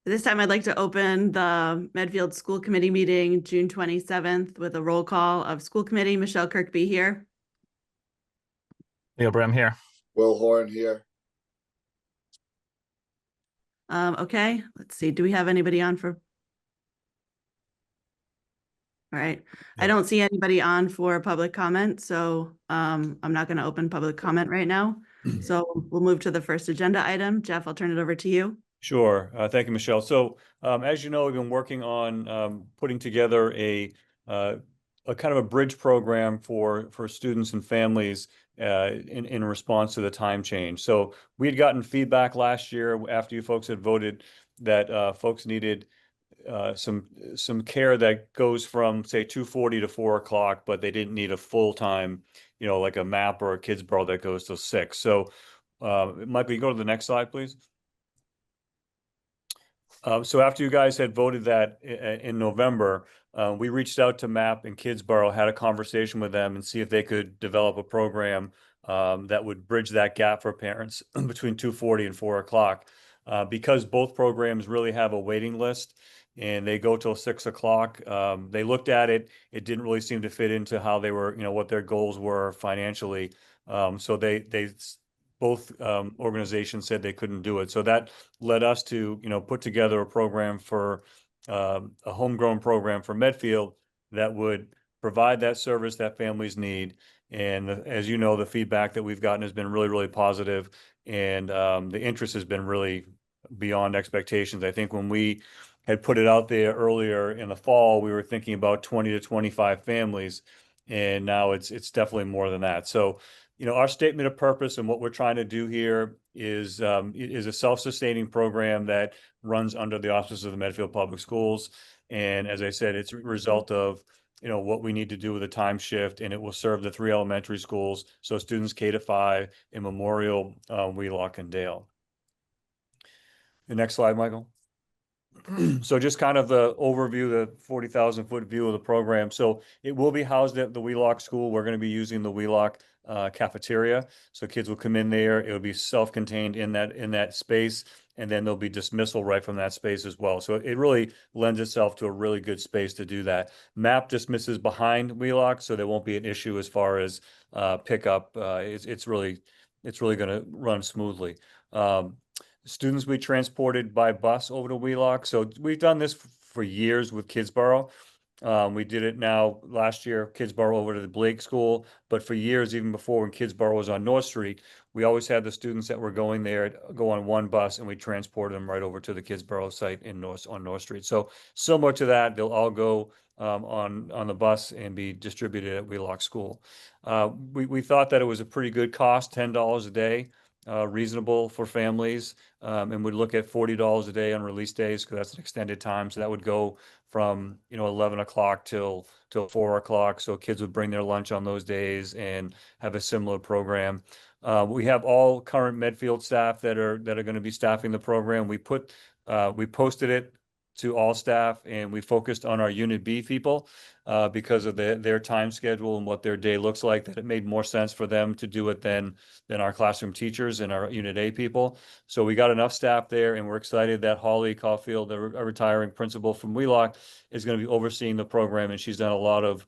This time I'd like to open the Medfield School Committee meeting, June 27th, with a roll call of school committee. Michelle Kirkby here. Leo Bram here. Will Horn here. Okay, let's see. Do we have anybody on for? All right. I don't see anybody on for public comment, so I'm not going to open public comment right now. So we'll move to the first agenda item. Jeff, I'll turn it over to you. Sure. Thank you, Michelle. So as you know, we've been working on putting together a kind of a bridge program for students and families in response to the time change. So we had gotten feedback last year after you folks had voted that folks needed some care that goes from, say, 2:40 to 4 o'clock, but they didn't need a full time, like a MAP or a Kids Borough that goes till 6. So Michael, you go to the next slide, please. So after you guys had voted that in November, we reached out to MAP and Kidsborough, had a conversation with them and see if they could develop a program that would bridge that gap for parents between 2:40 and 4 o'clock. Because both programs really have a waiting list and they go till 6 o'clock. They looked at it. It didn't really seem to fit into how they were, what their goals were financially. So they both organizations said they couldn't do it. So that led us to, put together a program for a homegrown program for Medfield that would provide that service that families need. And as you know, the feedback that we've gotten has been really, really positive, and the interest has been really beyond expectations. I think when we had put it out there earlier in the fall, we were thinking about 20 to 25 families, and now it's definitely more than that. So, our statement of purpose and what we're trying to do here is a self-sustaining program that runs under the auspices of the Medfield Public Schools. And as I said, it's a result of what we need to do with a time shift, and it will serve the 3 elementary schools, so students K to 5 in Memorial, Wheelock, and Dale. The next slide, Michael. So just kind of the overview, the 40,000-foot view of the program. So it will be housed at the Wheelock School. We're going to be using the Wheelock cafeteria. So kids will come in there. It'll be self-contained in that space, and then there'll be dismissal right from that space as well. So it really lends itself to a really good space to do that. MAP dismisses behind Wheelock, so there won't be an issue as far as pickup. It's really going to run smoothly. Students will be transported by bus over to Wheelock. So we've done this for years with Kidsborough. We did it now last year, Kidsborough over to the Blake School. But for years, even before when Kidsborough was on North Street, we always had the students that were going there go on one bus, and we transported them right over to the Kidsborough site on North Street. So similar to that, they'll all go on the bus and be distributed at Wheelock School. We thought that it was a pretty good cost, $10 a day. Reasonable for families, and we'd look at $40 a day on release days because that's an extended time. So that would go from 11 o'clock till 4 o'clock. So kids would bring their lunch on those days and have a similar program. We have all current Medfield staff that are going to be staffing the program. We posted it to all staff, and we focused on our Unit B people because of their time schedule and what their day looks like, that it made more sense for them to do it than our classroom teachers and our Unit A people. So we got enough staff there, and we're excited that Holly Caulfield, a retiring principal from Wheelock, is going to be overseeing the program, and she's done a lot of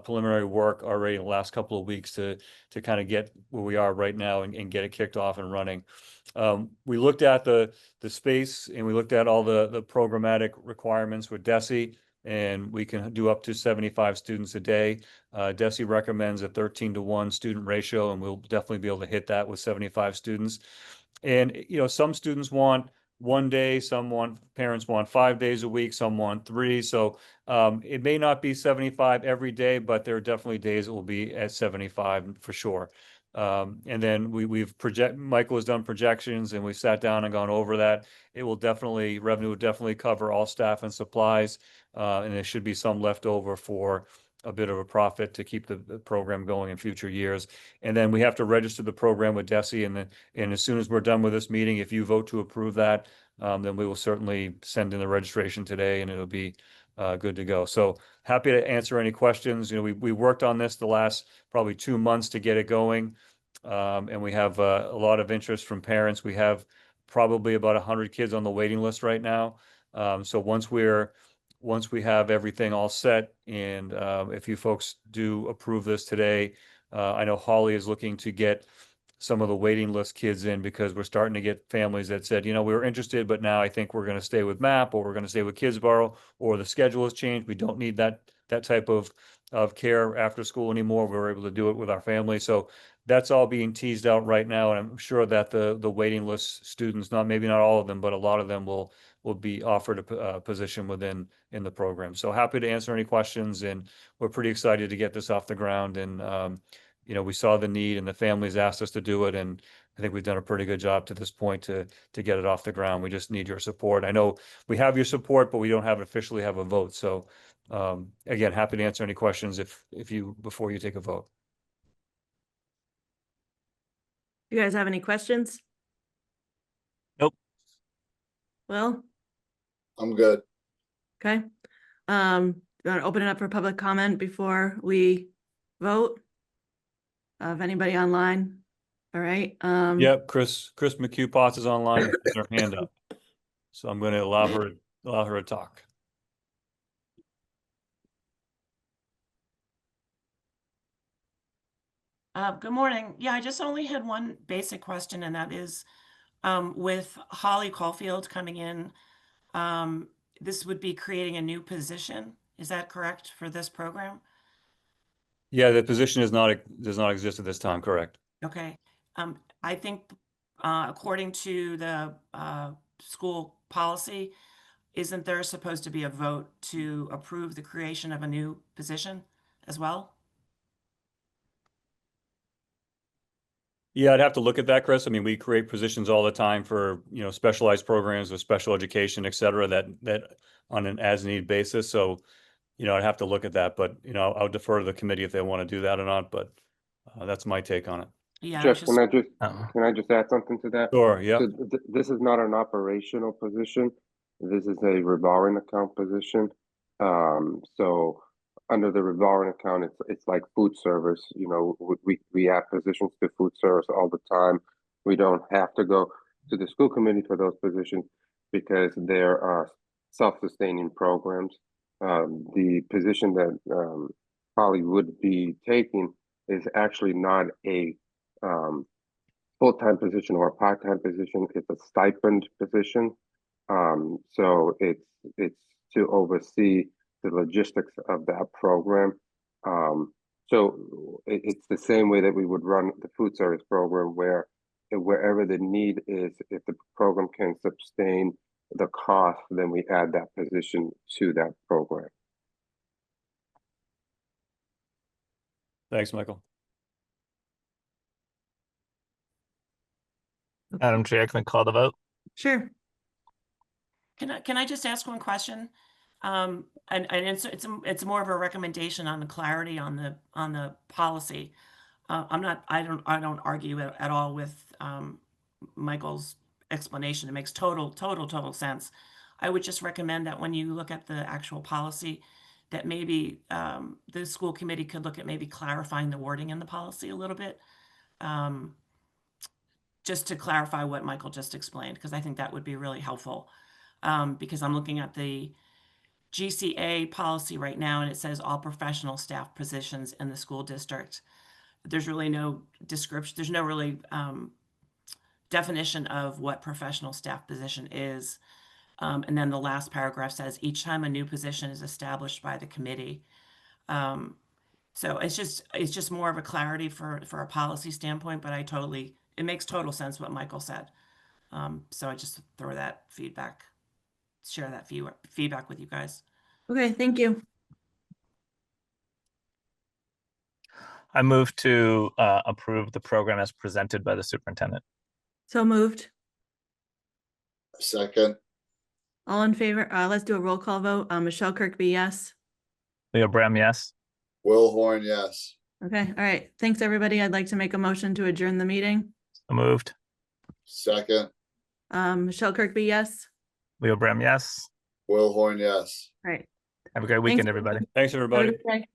preliminary work already in the last couple of weeks to kind of get where we are right now and get it kicked off and running. We looked at the space, and we looked at all the programmatic requirements with DESE, and we can do up to 75 students a day. DESE recommends a 13-to-1 student ratio, and we'll definitely be able to hit that with 75 students. And some students want 1 day, parents want 5 days a week, some want 3. So it may not be 75 every day, but there are definitely days it will be at 75 for sure. And then Michael has done projections, and we sat down and gone over that. Revenue will definitely cover all staff and supplies, and there should be some left over for a bit of a profit to keep the program going in future years. And then we have to register the program with DESE, and as soon as we're done with this meeting, if you vote to approve that, then we will certainly send in the registration today, and it'll be good to go. So happy to answer any questions. We worked on this the last probably 2 months to get it going, and we have a lot of interest from parents. We have probably about 100 kids on the waiting list right now. So once we have everything all set, and if you folks do approve this today, I know Holly is looking to get some of the waiting list kids in, because we're starting to get families that said, we were interested, but now I think we're going to stay with MAP, or we're going to stay with Kidsborough, or the schedule has changed. We don't need that type of care after school anymore. We're able to do it with our family. So that's all being teased out right now. And I'm sure that the waiting list students, maybe not all of them, but a lot of them will be offered a position in the program. So happy to answer any questions, and we're pretty excited to get this off the ground. And we saw the need, and the families asked us to do it, and I think we've done a pretty good job to this point to get it off the ground. We just need your support. I know we have your support, but we don't officially have a vote. So again, happy to answer any questions before you take a vote. You guys have any questions? Nope. Well, I'm good. okay. You want to open it up for public comment before we vote? If anybody online? All right. Yep, Chris McHugh Potts is online with her hand up. So I'm going to allow her to talk. Good morning. Yeah, I just only had one basic question, and that is, with Holly Caulfield coming in, this would be creating a new position. Is that correct for this program? Yeah, the position does not exist at this time, correct? Okay. I think according to the school policy, isn't there supposed to be a vote to approve the creation of a new position as well? Yeah, I'd have to look at that, Chris. I mean, we create positions all the time for, specialized programs with special education, et cetera, that on an as-need basis. So, I'd have to look at that, but, I'll defer to the committee if they want to do that or not, but that's my take on it. Yeah. Jeff, can I just add something to that? Sure, yeah. So this is not an operational position. This is a revolving account position. So under the revolving account, it's like food service. We add positions to food service all the time. We don't have to go to the school committee for those positions because there are self-sustaining programs. The position that Holly would be taking is actually not a full-time position or a part-time position. It's a stipend position. So it's to oversee the logistics of that program. So it's the same way that we would run the food service program, where wherever the need is, if the program can sustain the cost, then we add that position to that program. Thanks, Michael. Madam Chair, can I call the vote? sure. Can I just ask one question? And it's more of a recommendation on the clarity on the policy. I don't argue at all with Michael's explanation. It makes total sense. I would just recommend that when you look at the actual policy, that maybe the school committee could look at maybe clarifying the wording in the policy a little bit. Just to clarify what Michael just explained, because I think that would be really helpful. Because I'm looking at the GCA policy right now, and it says all professional staff positions in the school district. There's really no description. There's no really definition of what professional staff position is. And then the last paragraph says each time a new position is established by the committee. So it's just more of a clarity for a policy standpoint, but it makes total sense what Michael said. So I just throw that feedback, share that feedback with you guys. Okay, thank you. I move to approve the program as presented by the superintendent. So moved. Second. All in favor? Let's do a roll call vote. Michelle Kirkby, yes. Leo Brem, yes. Will Horn, yes. Okay, all right. Thanks, everybody. I'd like to make a motion to adjourn the meeting. So moved. Second. Michelle Kirkby, yes. Leo Brem, yes. Will Horn, yes. All right. Have a great weekend, Thanks. everybody. Thanks, Have a everybody. good day.